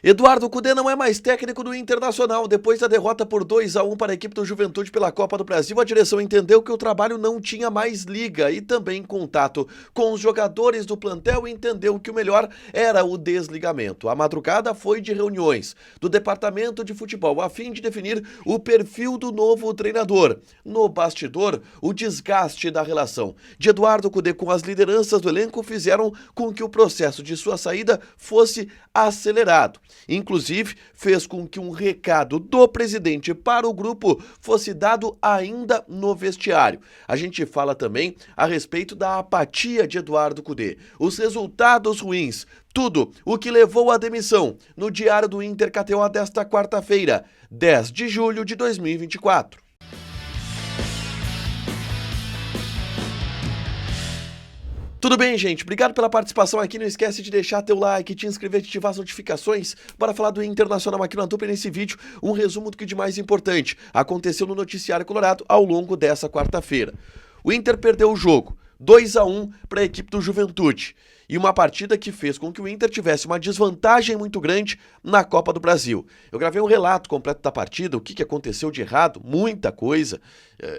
Eduardo Cudê não é mais técnico do Internacional. Depois da derrota por 2-1 para a equipe do Juventude pela Copa do Brasil, a direção entendeu que o trabalho não tinha mais liga e também contato com os jogadores do plantel e entendeu que o melhor era o desligamento. A madrugada foi de reuniões do departamento de futebol a fim de definir o perfil do novo treinador. No bastidor, o desgaste da relação de Eduardo Cudê com as lideranças do elenco fizeram com que o processo de sua saída fosse acelerado. Inclusive, fez com que um recado do presidente para o grupo fosse dado ainda no vestiário. A gente fala também a respeito da apatia de Eduardo Cudê, os resultados ruins, tudo o que levou à demissão no Diário do Inter KTO desta quarta-feira, 10 de julho de 2024. Tudo bem, gente? Obrigado pela participação aqui. Não esquece de deixar teu like, te inscrever, ativar as notificações para falar do Internacional aqui na Dupla. Nesse vídeo, um resumo do que de mais importante aconteceu no noticiário colorado ao longo dessa quarta-feira. O Inter perdeu o jogo, 2-1 para a equipe do Juventude. E uma partida que fez com que o Inter tivesse uma desvantagem muito grande na Copa do Brasil. Eu gravei um relato completo da partida, o que aconteceu de errado, muita coisa,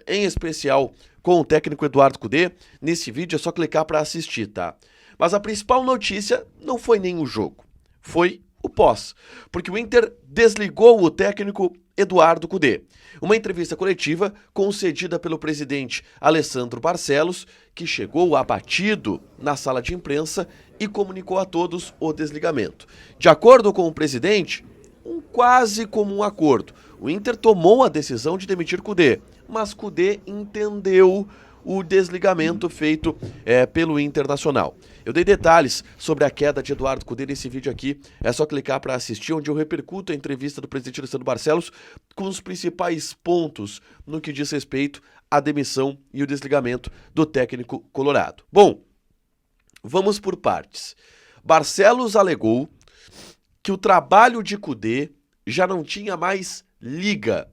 em especial com o técnico Eduardo Cudê. Nesse vídeo é só clicar para assistir, tá? Mas a principal notícia não foi nem o jogo, foi o pós, porque o Inter desligou o técnico Eduardo Cudê. Uma entrevista coletiva concedida pelo presidente Alessandro Barcelos, que chegou abatido na sala de imprensa e comunicou a todos o desligamento. De acordo com o presidente, quase comum acordo. O Inter tomou a decisão de demitir Cudê, mas Cudê entendeu o desligamento feito pelo Internacional. Eu dei detalhes sobre a queda de Eduardo Cudê nesse vídeo aqui, é só clicar para assistir, onde eu repercuto a entrevista do presidente Alessandro Barcelos com os principais pontos no que diz respeito à demissão e o desligamento do técnico colorado. Bom, vamos por partes. Barcelos alegou que o trabalho de Cudê já não tinha mais liga,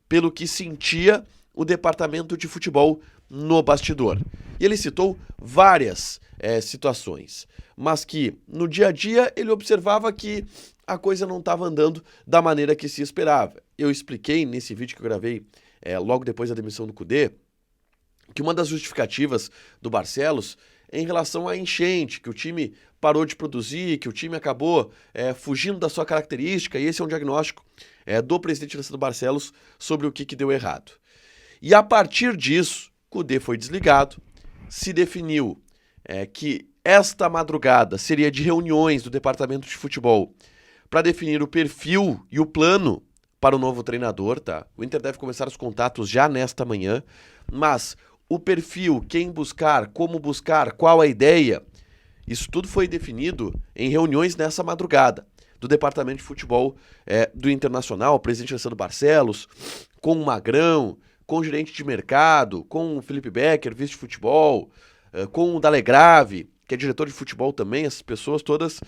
pelo que sentia o departamento de futebol no bastidor. E ele citou várias situações, mas que no dia a dia ele observava que a coisa não estava andando da maneira que se esperava. Eu expliquei nesse vídeo que eu gravei logo depois da demissão do Cudê, que uma das justificativas do Barcelos em relação à enchente, que o time parou de produzir, que o time acabou fugindo da sua característica, e esse é um diagnóstico do presidente Alessandro Barcelos sobre o que deu errado. E a partir disso, Cudê foi desligado, se definiu que esta madrugada seria de reuniões do departamento de futebol para definir o perfil e o plano para o novo treinador, tá? O Inter deve começar os contatos já nesta manhã, mas o perfil, quem buscar, como buscar, qual a ideia, isso tudo foi definido em reuniões nessa madrugada do departamento de futebol do Internacional, o presidente Alessandro Barcelos, com o Magrão, com o gerente de mercado, com o Felipe Becker, vice de futebol, com o Dalegrave, que é diretor de futebol também. Essas pessoas todas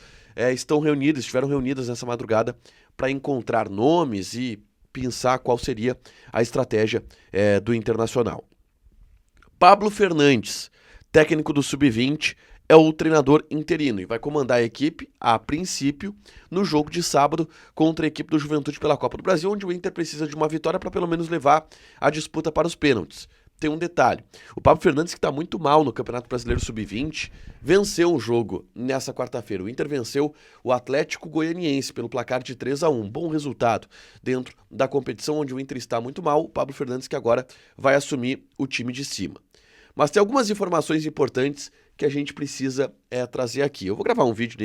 estiveram reunidas nessa madrugada para encontrar nomes e pensar qual seria a estratégia do Internacional. Pablo Fernandes, técnico do Sub-20, é o treinador interino e vai comandar a equipe, a princípio, no jogo de sábado contra a equipe do Juventude pela Copa do Brasil, onde o Inter precisa de uma vitória para pelo menos levar a disputa para os pênaltis. Tem um detalhe, o Pablo Fernandes, que está muito mal no Campeonato Brasileiro Sub-20, venceu o jogo nessa quarta-feira. O Inter venceu o Atlético Goianiense pelo placar de 3-1, bom resultado dentro da competição onde o Inter está muito mal. O Pablo Fernandes que agora vai assumir o time de cima. Mas tem algumas informações importantes que a gente precisa trazer aqui. Eu vou gravar um vídeo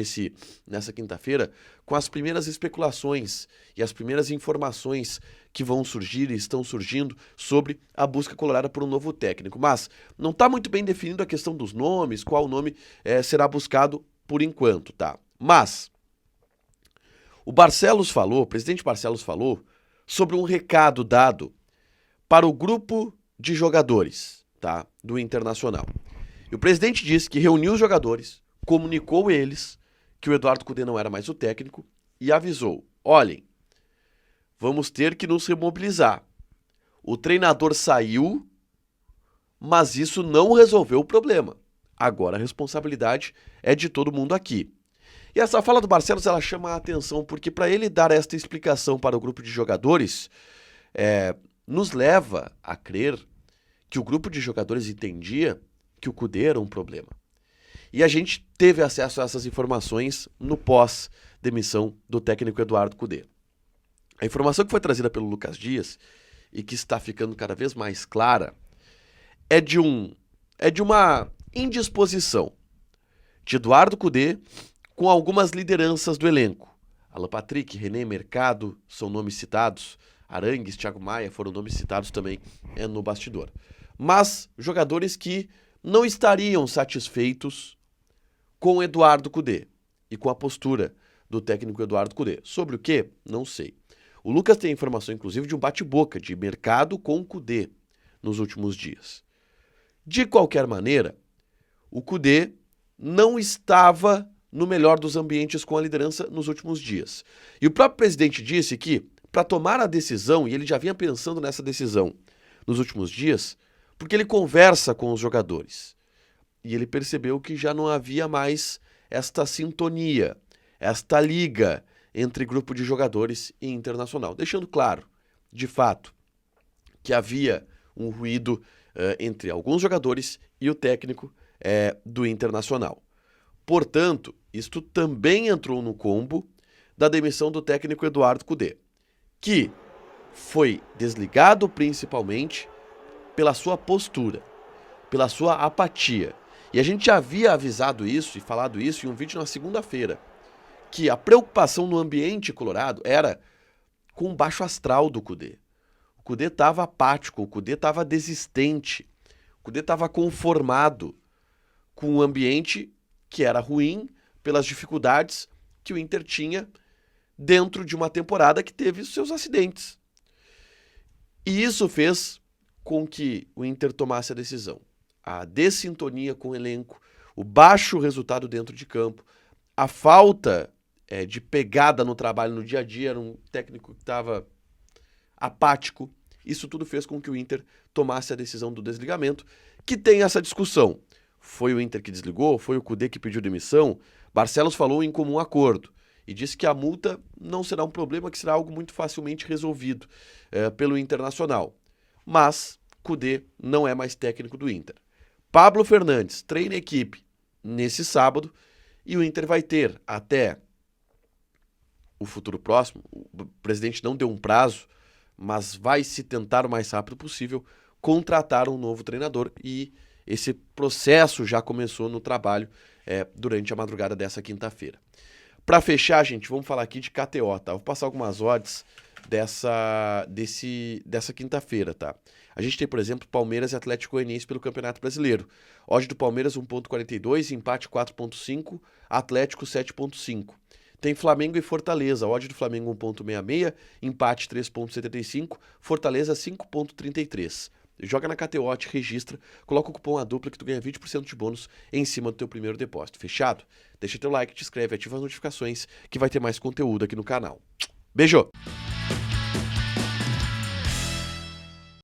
nessa quinta-feira com as primeiras especulações e as primeiras informações que vão surgir e estão surgindo sobre a busca colorada por um novo técnico. Mas não está muito bem definido a questão dos nomes, qual nome será buscado por enquanto, tá? Mas o presidente Barcelos falou sobre um recado dado para o grupo de jogadores, tá, do Internacional. E o presidente disse que reuniu os jogadores, comunicou eles que o Eduardo Cudê não era mais o técnico e avisou: olhem, vamos ter que nos remobilizar. O treinador saiu, mas isso não resolveu o problema. Agora a responsabilidade é de todo mundo aqui. E essa fala do Barcelos, ela chama a atenção, porque para ele dar esta explicação para o grupo de jogadores, nos leva a crer que o grupo de jogadores entendia que o Kudê era um problema. E a gente teve acesso a essas informações no pós-demissão do técnico Eduardo Kudê. A informação que foi trazida pelo Lucas Dias, e que está ficando cada vez mais clara, é de uma indisposição de Eduardo Kudê com algumas lideranças do elenco. Alan Patrick, René Mercado são nomes citados, Arangues, Thiago Maia foram nomes citados também no bastidor. Mas jogadores que não estariam satisfeitos com Eduardo Kudê e com a postura do técnico Eduardo Kudê. Sobre o quê? Não sei. O Lucas tem informação, inclusive, de um bate-boca de Mercado com Kudê nos últimos dias. De qualquer maneira, o Kudê não estava no melhor dos ambientes com a liderança nos últimos dias. E o próprio presidente disse que, para tomar a decisão, e ele já vinha pensando nessa decisão nos últimos dias, porque ele conversa com os jogadores. E ele percebeu que já não havia mais esta sintonia, esta liga entre grupo de jogadores e Internacional. Deixando claro, de fato, que havia um ruído entre alguns jogadores e o técnico do Internacional. Portanto, isto também entrou no combo da demissão do técnico Eduardo Kudê, que foi desligado principalmente pela sua postura, pela sua apatia. E a gente já havia avisado isso e falado isso em um vídeo na segunda-feira, que a preocupação no ambiente colorado era com o baixo astral do Kudê. O Kudê estava apático, o Kudê estava desistente, o Kudê estava conformado com um ambiente que era ruim pelas dificuldades que o Inter tinha dentro de uma temporada que teve seus acidentes. E isso fez com que o Inter tomasse a decisão. A dessintonia com o elenco, o baixo resultado dentro de campo, a falta de pegada no trabalho no dia a dia, era um técnico que estava apático. Isso tudo fez com que o Inter tomasse a decisão do desligamento, que tem essa discussão. Foi o Inter que desligou? Foi o Kudê que pediu demissão? Barcelos falou em comum acordo e disse que a multa não será um problema, que será algo muito facilmente resolvido pelo Internacional. Mas Kudê não é mais técnico do Inter. Pablo Fernandes treina a equipe nesse sábado e o Inter vai ter até o futuro próximo. O presidente não deu um prazo, mas vai se tentar o mais rápido possível contratar um novo treinador, e esse processo já começou no trabalho durante a madrugada dessa quinta-feira. Para fechar, gente, vamos falar aqui de KTO, tá? Vou passar algumas odds dessa quinta-feira, tá? A gente tem, por exemplo, Palmeiras e Atlético Goianiense pelo Campeonato Brasileiro. Odd do Palmeiras 1.42, empate 4.5, Atlético 7.5. Tem Flamengo e Fortaleza, odd do Flamengo 1.66, empate 3.75, Fortaleza 5.33. Joga na KTO, te registra, coloca o cupom ADUPLA que tu ganha 20% de bônus em cima do teu primeiro depósito. Fechado? Deixa teu like, te inscreve, ativa as notificações que vai ter mais conteúdo aqui no canal. Beijo!